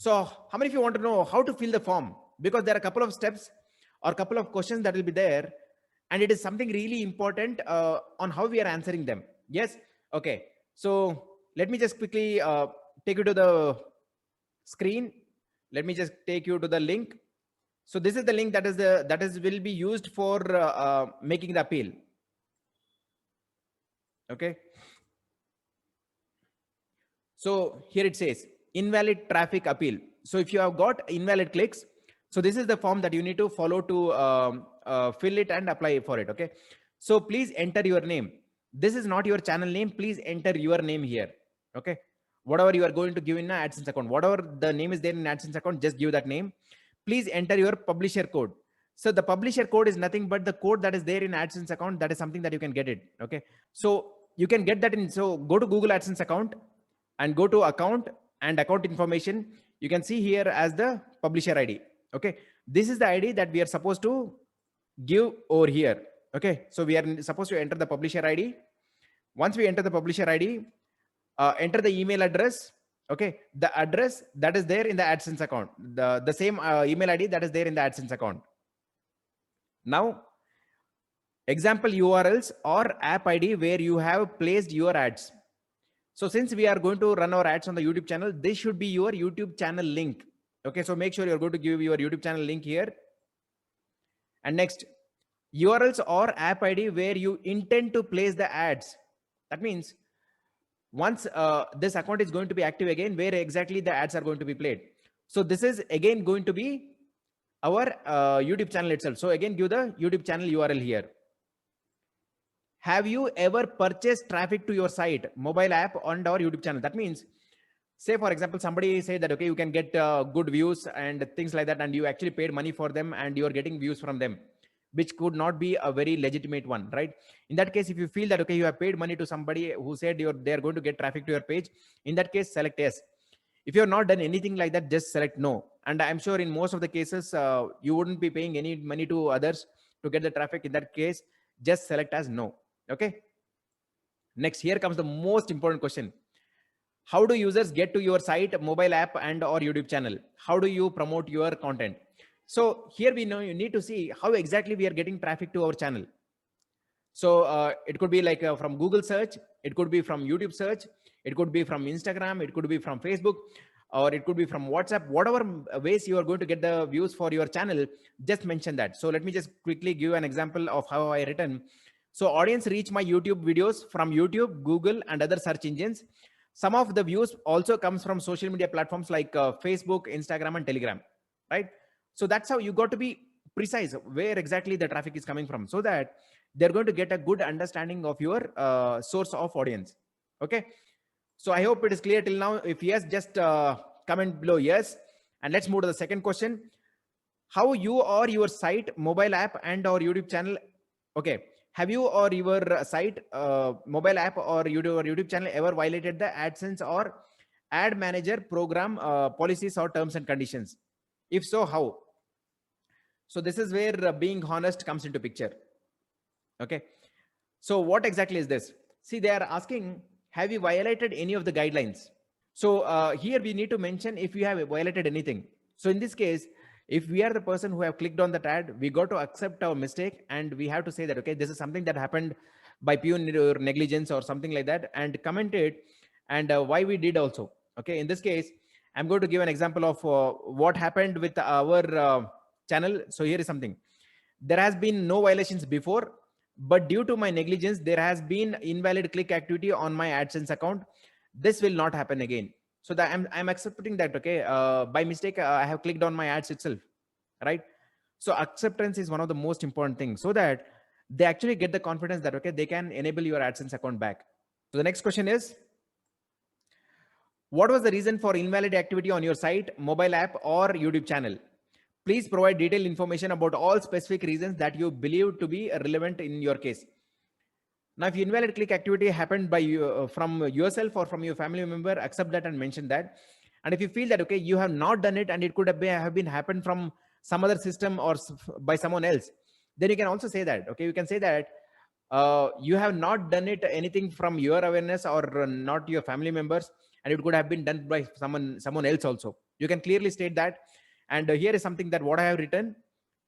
So how many of you want to know how to fill the form? Because there are a couple of steps or a couple of questions that will be there, and it is something really important on how we are answering them. Yes. Okay. So let me just quickly take you to the screen. Let me just take you to the link. So this is the link that is will be used for making the appeal. Okay. So here it says invalid traffic appeal. So if you have got invalid clicks, so this is the form that you need to follow to fill it and apply for it. Okay. So please enter your name. This is not your channel name. Please enter your name here. Okay. Whatever you are going to give in an AdSense account, whatever the name is there in AdSense account, just give that name. Please enter your publisher code. So the publisher code is nothing but the code that is there in AdSense account. That is something that you can get it. Okay. So you can get that in. So go to Google AdSense account and go to account and account information. You can see here as the publisher ID. Okay. This is the ID that we are supposed to give over here. Okay. So we are supposed to enter the publisher ID. Once we enter the publisher ID, enter the email address. Okay. The address that is there in the AdSense account, the same email ID that is there in the AdSense account. Now, example URLs or app ID where you have placed your ads. So since we are going to run our ads on the YouTube channel, this should be your YouTube channel link. Okay, so make sure you're going to give your YouTube channel link here. And next, URLs or app ID where you intend to place the ads. That means once this account is going to be active again, where exactly the ads are going to be played. So this is again going to be our YouTube channel itself. So again, give the YouTube channel URL here. Have you ever purchased traffic to your site, mobile app on our YouTube channel? That means, say for example, somebody said that, okay, you can get good views and things like that, and you actually paid money for them and you're getting views from them, which could not be a very legitimate one, right? In that case, if you feel that, okay, you have paid money to somebody who said they're going to get traffic to your page, in that case, select yes. If you have not done anything like that, just select no. And I'm sure in most of the cases, you wouldn't be paying any money to others to get the traffic. In that case, just select as no. Okay. Next, here comes the most important question. How do users get to your site, mobile app, and or YouTube channel? How do you promote your content? So here we know you need to see how exactly we are getting traffic to our channel. So it could be like from Google search, it could be from YouTube search, it could be from Instagram, it could be from Facebook, or it could be from WhatsApp. Whatever ways you are going to get the views for your channel, just mention that. So let me just quickly give an example of how I written. So audience reach my YouTube videos from YouTube, Google, and other search engines. Some of the views also comes from social media platforms like Facebook, Instagram, and Telegram, right? So that's how you got to be precise where exactly the traffic is coming from, so that they're going to get a good understanding of your source of audience. Okay. So I hope it is clear till now. If yes, just comment below yes. And let's move to the second question. How you or your site, mobile app, and or YouTube channel. Okay. Have you or your site, mobile app, or YouTube channel ever violated the AdSense or ad manager program policies or terms and conditions? If so, how? So this is where being honest comes into picture. Okay. So what exactly is this? See, they are asking, have you violated any of the guidelines? So here we need to mention if you have violated anything. So in this case, if we are the person who have clicked on that ad, we got to accept our mistake and we have to say that, okay, this is something that happened by pure negligence or something like that, and comment it and why we did also. Okay. In this case, I'm going to give an example of what happened with our channel. So here is something. There has been no violations before, but due to my negligence, there has been invalid click activity on my AdSense account. This will not happen again. So that I'm accepting that, okay, by mistake, I have clicked on my ads itself, right? So acceptance is one of the most important things, so that they actually get the confidence that, okay, they can enable your AdSense account back. So the next question is, what was the reason for invalid activity on your site, mobile app, or YouTube channel? Please provide detailed information about all specific reasons that you believe to be relevant in your case. Now, if invalid click activity happened by you, from yourself or from your family member, accept that and mention that. And if you feel that, okay, you have not done it and it could have been happened from some other system or by someone else, then you can also say that, okay, you can say that you have not done it anything from your awareness or not your family members, and it could have been done by someone else also. You can clearly state that. And here is something that what I have written,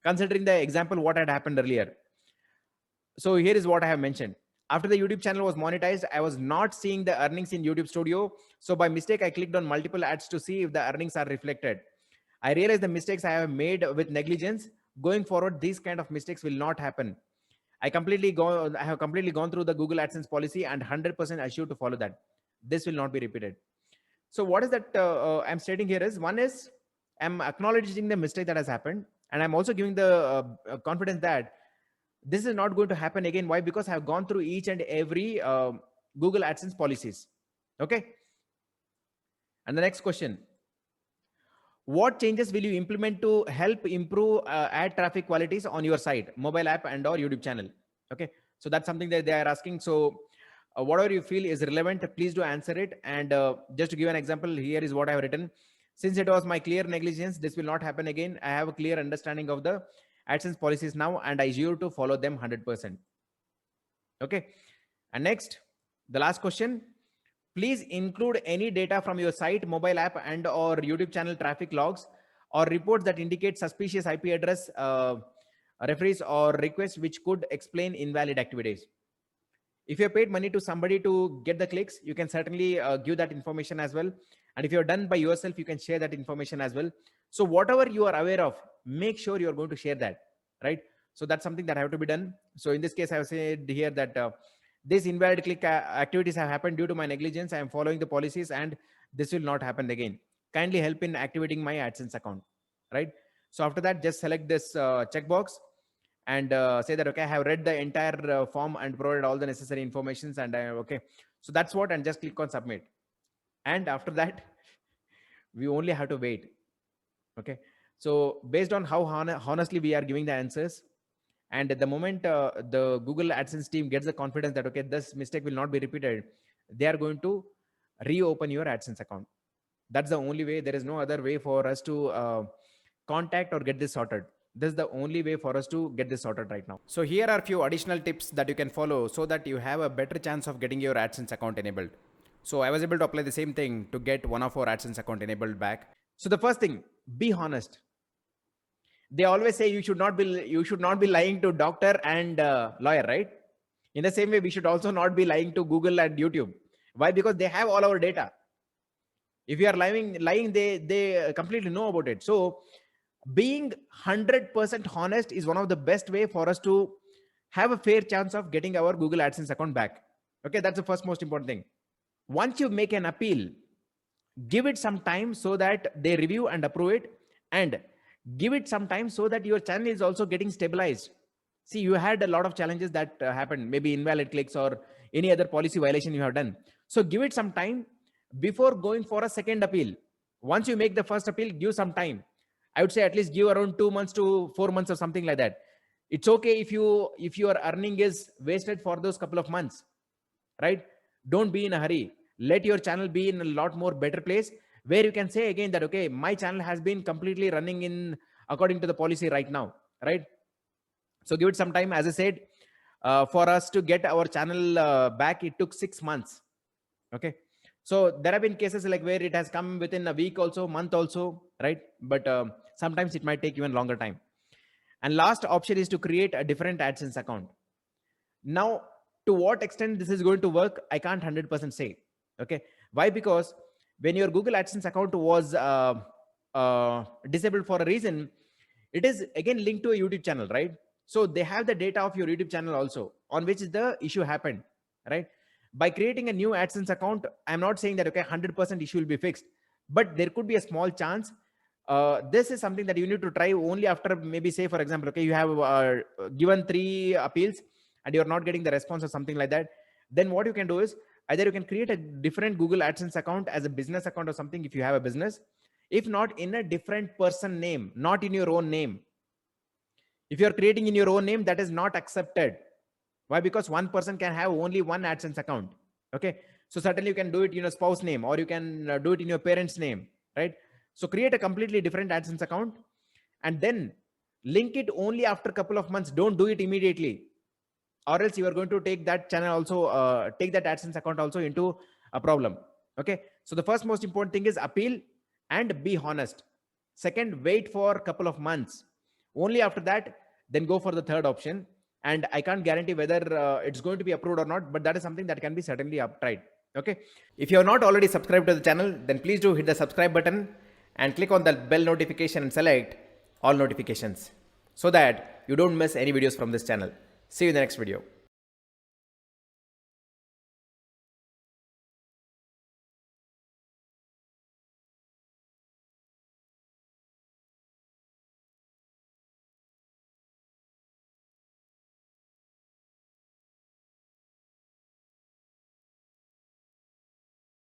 considering the example what had happened earlier. So here is what I have mentioned. After the YouTube channel was monetized, I was not seeing the earnings in YouTube Studio. So by mistake, I clicked on multiple ads to see if the earnings are reflected. I realized the mistakes I have made with negligence. Going forward, these kind of mistakes will not happen. I have completely gone through the Google AdSense policy and 100% assured to follow that. This will not be repeated. So what is that I'm stating here is, one is I'm acknowledging the mistake that has happened, and I'm also giving the confidence that this is not going to happen again. Why? Because I have gone through each and every Google AdSense policies. Okay. And the next question, what changes will you implement to help improve ad traffic qualities on your site, mobile app and or YouTube channel? Okay. So that's something that they are asking. So whatever you feel is relevant, please do answer it. And just to give an example, here is what I have written. Since it was my clear negligence, this will not happen again. I have a clear understanding of the AdSense policies now, and I assure to follow them 100%. Okay. And next, the last question, please include any data from your site, mobile app and or YouTube channel traffic logs or reports that indicate suspicious IP address referees or requests which could explain invalid activities. If you have paid money to somebody to get the clicks, you can certainly give that information as well. And if you're done by yourself, you can share that information as well. So whatever you are aware of, make sure you're going to share that, right? So that's something that have to be done. So in this case, I have said here that these invalid click activities have happened due to my negligence. I am following the policies and this will not happen again. Kindly help in activating my AdSense account, right? So after that, just select this checkbox and say that, okay, I have read the entire form and provided all the necessary informations and okay. So that's what, and just click on submit. And after that, we only have to wait. Okay. So based on how honestly we are giving the answers, and at the moment the Google AdSense team gets the confidence that, okay, this mistake will not be repeated, they are going to reopen your AdSense account. That's the only way. There is no other way for us to contact or get this sorted. This is the only way for us to get this sorted right now. So here are a few additional tips that you can follow so that you have a better chance of getting your AdSense account enabled. So I was able to apply the same thing to get one of our AdSense account enabled back. So the first thing, be honest. They always say you should not be lying to doctor and lawyer, right? In the same way, we should also not be lying to Google and YouTube. Why? Because they have all our data. If you are lying, they completely know about it. So being 100% honest is one of the best way for us to have a fair chance of getting our Google AdSense account back. Okay, that's the first most important thing. Once you make an appeal, give it some time so that they review and approve it, and give it some time so that your channel is also getting stabilized. See, you had a lot of challenges that happened, maybe invalid clicks or any other policy violation you have done. So give it some time before going for a second appeal. Once you make the first appeal, give some time. I would say at least give around 2 months to 4 months or something like that. It's okay if your earning is wasted for those couple of months, right? Don't be in a hurry. Let your channel be in a lot more better place where you can say again that, okay, my channel has been completely running in according to the policy right now, right? So give it some time. As I said, for us to get our channel back, it took 6 months. Okay. So there have been cases like where it has come within a week also, month also, right? But sometimes it might take even longer time. And last option is to create a different AdSense account. Now, to what extent this is going to work, I can't 100% say. Okay. Why? Because when your Google AdSense account was disabled for a reason, it is again linked to a YouTube channel, right? So they have the data of your YouTube channel also on which the issue happened, right? By creating a new AdSense account, I'm not saying that, okay, 100% issue will be fixed, but there could be a small chance. This is something that you need to try only after, maybe say, for example, okay, you have given 3 appeals and you're not getting the response or something like that. Then what you can do is either you can create a different Google AdSense account as a business account or something if you have a business. If not, in a different person name, not in your own name. If you're creating in your own name, that is not accepted. Why? Because one person can have only one AdSense account. Okay. So certainly you can do it in a spouse name, or you can do it in your parents' name, right? So create a completely different AdSense account and then link it only after a couple of months. Don't do it immediately, or else you are going to take that channel also, take that AdSense account also into a problem. Okay. So the first most important thing is appeal, and be honest. Second, wait for a couple of months. Only after that, then go for the third option. And I can't guarantee whether it's going to be approved or not, but that is something that can be certainly tried. Okay. If you are not already subscribed to the channel, then please do hit the subscribe button and click on the bell notification and select all notifications so that you don't miss any videos from this channel. See you in the next video.